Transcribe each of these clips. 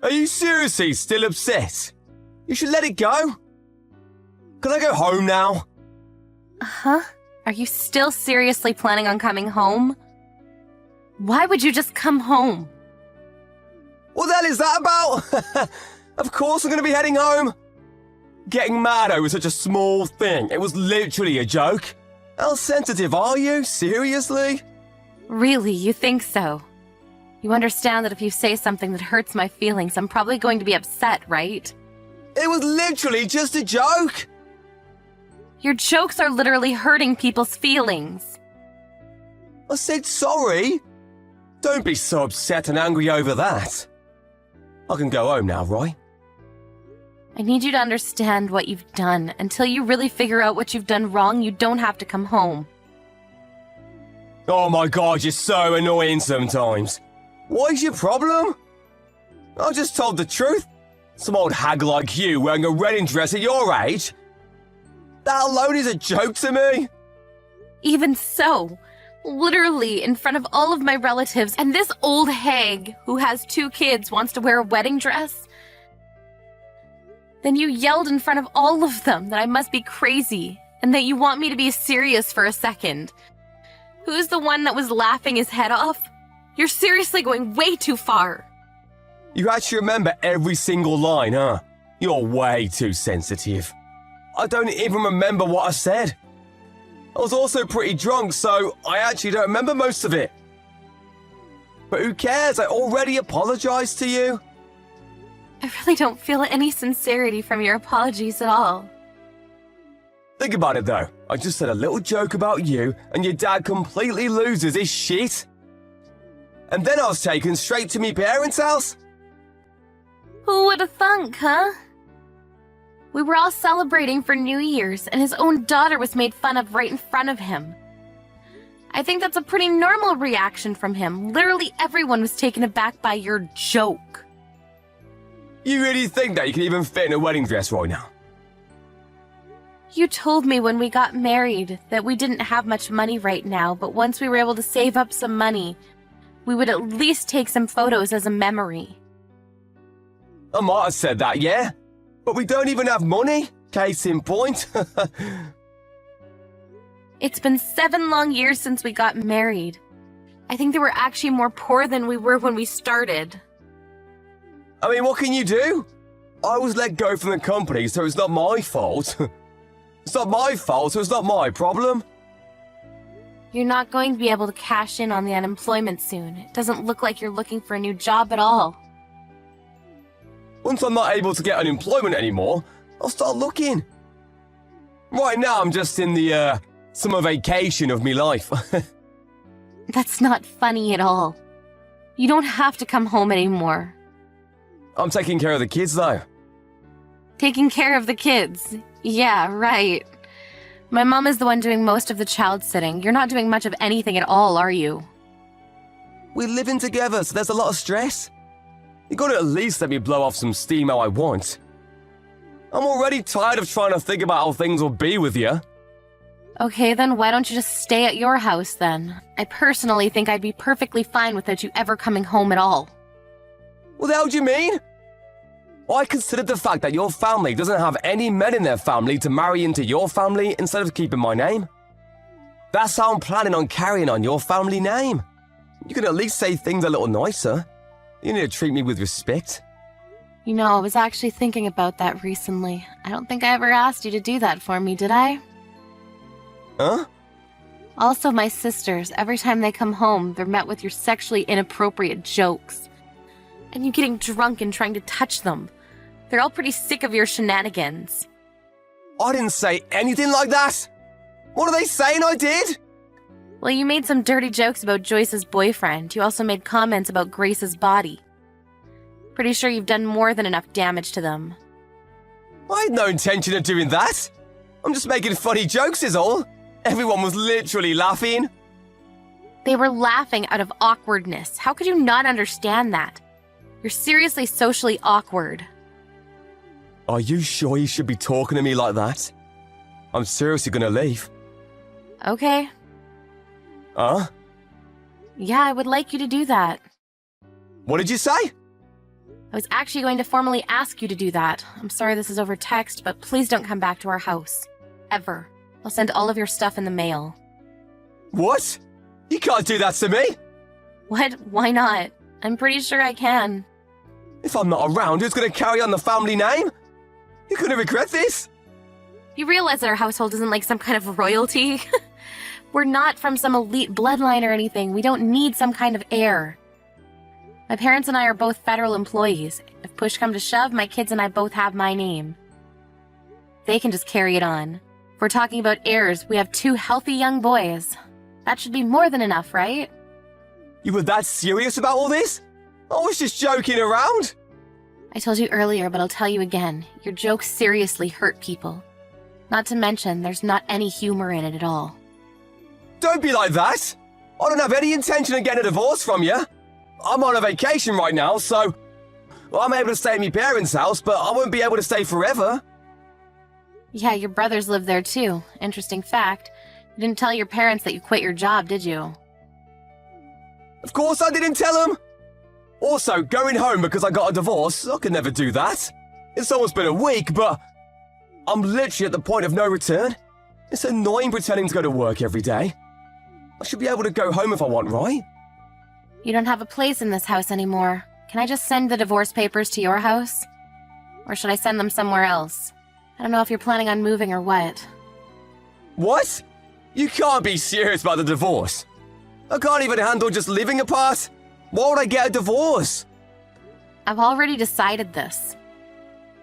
Are you seriously still upset? You should let it go. Can I go home now? Huh? Are you still seriously planning on coming home? Why would you just come home? What the hell is that about? Of course I'm going to be heading home. Getting mad over such a small thing. It was literally a joke. How sensitive are you? Seriously? Really, you think so? You understand that if you say something that hurts my feelings, I'm probably going to be upset, right? It was literally just a joke. Your jokes are literally hurting people's feelings. I said sorry. Don't be so upset and angry over that. I can go home now, right? I need you to understand what you've done. Until you really figure out what you've done wrong, you don't have to come home. Oh my god, you're so annoying sometimes. What is your problem? I just told the truth. Some old hag like you wearing a wedding dress at your age? That alone is a joke to me. Even so, literally in front of all of my relatives, and this old hag who has 2 kids wants to wear a wedding dress? Then you yelled in front of all of them that I must be crazy and that you want me to be serious for a second. Who's the one that was laughing his head off? You're seriously going way too far. You actually remember every single line, huh? You're way too sensitive. I don't even remember what I said. I was also pretty drunk, so I actually don't remember most of it. But who cares? I already apologized to you. I really don't feel any sincerity from your apologies at all. Think about it though. I just said a little joke about you, and your dad completely loses his shit. And then I was taken straight to me parents' house. Who would have thunk, huh? We were all celebrating for New Year's, and his own daughter was made fun of right in front of him. I think that's a pretty normal reaction from him. Literally everyone was taken aback by your joke. You really think that you can even fit in a wedding dress right now? You told me when we got married that we didn't have much money right now, but once we were able to save up some money, we would at least take some photos as a memory. I might have said that, yeah? But we don't even have money. Case in point. It's been 7 long years since we got married. I think that we're actually more poor than we were when we started. I mean, what can you do? I was let go from the company, so it's not my fault. It's not my fault, so it's not my problem. You're not going to be able to cash in on the unemployment soon. It doesn't look like you're looking for a new job at all. Once I'm not able to get unemployment anymore, I'll start looking. Right now, I'm just in the, summer vacation of me life. That's not funny at all. You don't have to come home anymore. I'm taking care of the kids, though. Taking care of the kids. Yeah, right. My mom is the one doing most of the child sitting. You're not doing much of anything at all, are you? We're living together, so there's a lot of stress. You gotta at least let me blow off some steam how I want. I'm already tired of trying to think about how things will be with you. Okay, then why don't you just stay at your house then? I personally think I'd be perfectly fine without you ever coming home at all. What the hell do you mean? I considered the fact that your family doesn't have any men in their family to marry into your family instead of keeping my name. That's how I'm planning on carrying on your family name. You can at least say things a little nicer. You need to treat me with respect. You know, I was actually thinking about that recently. I don't think I ever asked you to do that for me, did I? Huh? Also, my sisters, every time they come home, they're met with your sexually inappropriate jokes. And you getting drunk and trying to touch them. They're all pretty sick of your shenanigans. I didn't say anything like that. What are they saying I did? Well, you made some dirty jokes about Joyce's boyfriend. You also made comments about Grace's body. Pretty sure you've done more than enough damage to them. I had no intention of doing that. I'm just making funny jokes is all. Everyone was literally laughing. They were laughing out of awkwardness. How could you not understand that? You're seriously socially awkward. Are you sure you should be talking to me like that? I'm seriously gonna leave. Okay. Huh? Yeah, I would like you to do that. What did you say? I was actually going to formally ask you to do that. I'm sorry this is over text, but please don't come back to our house. Ever. I'll send all of your stuff in the mail. What? You can't do that to me! What? Why not? I'm pretty sure I can. If I'm not around, who's going to carry on the family name? You're going to regret this! You realize that our household isn't like some kind of royalty? We're not from some elite bloodline or anything. We don't need some kind of heir. My parents and I are both federal employees. If push come to shove, my kids and I both have my name. They can just carry it on. If we're talking about heirs, we have 2 healthy young boys. That should be more than enough, right? You were that serious about all this? I was just joking around. I told you earlier, but I'll tell you again. Your jokes seriously hurt people. Not to mention, there's not any humor in it at all. Don't be like that. I don't have any intention of getting a divorce from you. I'm on a vacation right now, so I'm able to stay at my parents' house, but I won't be able to stay forever. Yeah, your brothers live there too. Interesting fact. You didn't tell your parents that you quit your job, did you? Of course I didn't tell them. Also, going home because I got a divorce, I could never do that. It's almost been a week, but I'm literally at the point of no return. It's annoying pretending to go to work every day. I should be able to go home if I want, right? You don't have a place in this house anymore. Can I just send the divorce papers to your house? Or should I send them somewhere else? I don't know if you're planning on moving or what. What? You can't be serious about the divorce. I can't even handle just living apart. Why would I get a divorce? I've already decided this.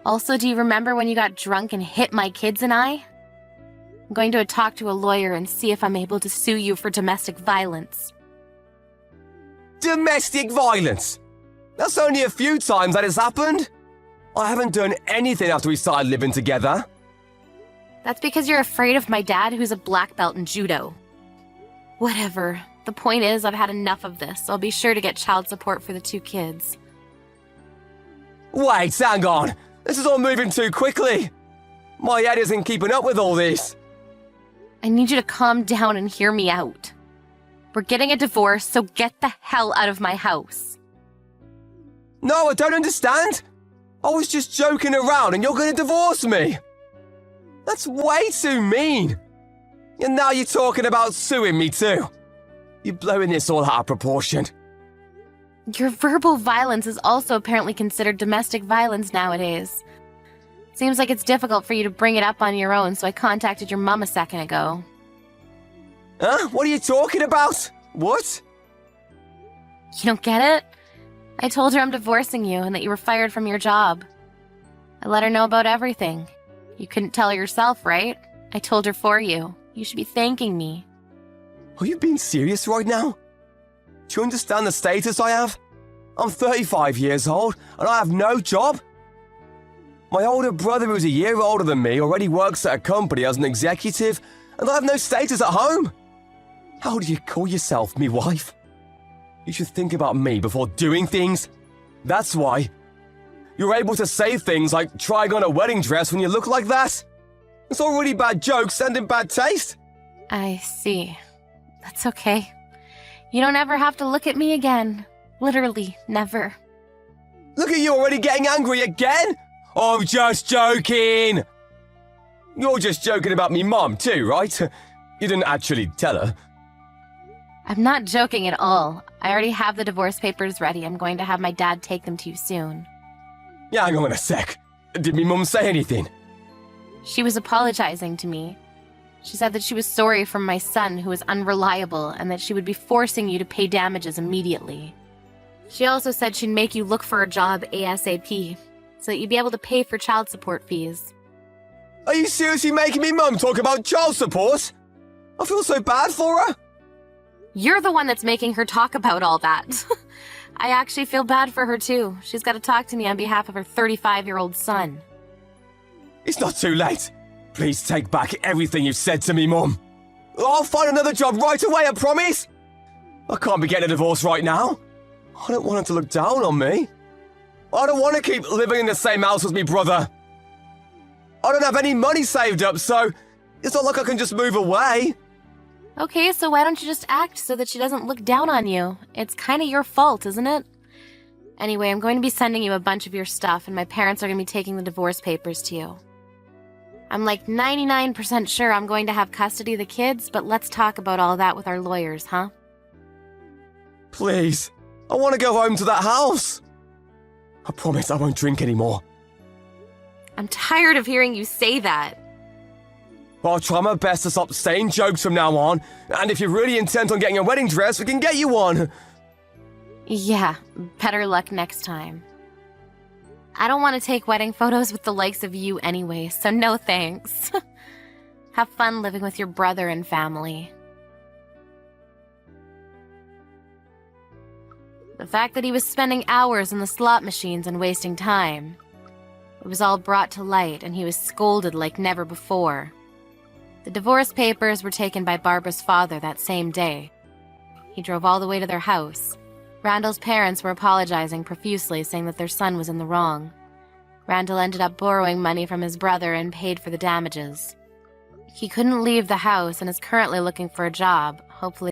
Also, do you remember when you got drunk and hit my kids and I? I'm going to talk to a lawyer and see if I'm able to sue you for domestic violence. Domestic violence? That's only a few times that has happened. I haven't done anything after we started living together. That's because you're afraid of my dad, who's a black belt in judo. Whatever. The point is, I've had enough of this. I'll be sure to get child support for the 2 kids. Wait, hang on. This is all moving too quickly. My head isn't keeping up with all this. I need you to calm down and hear me out. We're getting a divorce, so get the hell out of my house. No, I don't understand. I was just joking around and you're going to divorce me. That's way too mean. And now you're talking about suing me too. You're blowing this all out of proportion. Your verbal violence is also apparently considered domestic violence nowadays. Seems like it's difficult for you to bring it up on your own, so I contacted your mom a second ago. Huh? What are you talking about? What? You don't get it? I told her I'm divorcing you and that you were fired from your job. I let her know about everything. You couldn't tell her yourself, right? I told her for you. You should be thanking me. Are you being serious right now? Do you understand the status I have? I'm 35 years old and I have no job. My older brother, who's a year older than me, already works at a company as an executive, and I have no status at home. How do you call yourself me wife? You should think about me before doing things. That's why. You're able to say things like trying on a wedding dress when you look like that. It's already bad jokes and in bad taste. I see. That's okay. You don't ever have to look at me again. Literally, never. Look at you already getting angry again? I'm just joking. You're just joking about me mum too, right? You didn't actually tell her. I'm not joking at all. I already have the divorce papers ready. I'm going to have my dad take them to you soon. Yeah, hang on a sec. Did me mum say anything? She was apologizing to me. She said that she was sorry for my son, who was unreliable, and that she would be forcing you to pay damages immediately. She also said she'd make you look for a job ASAP, so that you'd be able to pay for child support fees. Are you seriously making me mum talk about child support? I feel so bad for her. You're the one that's making her talk about all that. I actually feel bad for her too. She's got to talk to me on behalf of her 35-year-old son. It's not too late. Please take back everything you've said to me, Mum. I'll find another job right away, I promise. I can't be getting a divorce right now. I don't want her to look down on me. I don't want to keep living in the same house as me brother. I don't have any money saved up, so it's not like I can just move away. Okay, so why don't you just act so that she doesn't look down on you? It's kind of your fault, isn't it? Anyway, I'm going to be sending you a bunch of your stuff, and my parents are going to be taking the divorce papers to you. I'm like 99% sure I'm going to have custody of the kids, but let's talk about all that with our lawyers, huh? Please, I want to go home to that house. I promise I won't drink anymore. I'm tired of hearing you say that. I'll try my best to stop saying jokes from now on, and if you're really intent on getting a wedding dress, we can get you one. Yeah, better luck next time. I don't want to take wedding photos with the likes of you anyway, so no thanks. Have fun living with your brother and family. The fact that he was spending hours in the slot machines and wasting time. It was all brought to light, and he was scolded like never before. The divorce papers were taken by Barbara's father that same day. He drove all the way to their house. Randall's parents were apologizing profusely, saying that their son was in the wrong. Randall ended up borrowing money from his brother and paid for the damages. He couldn't leave the house and is currently looking for a job, hopefully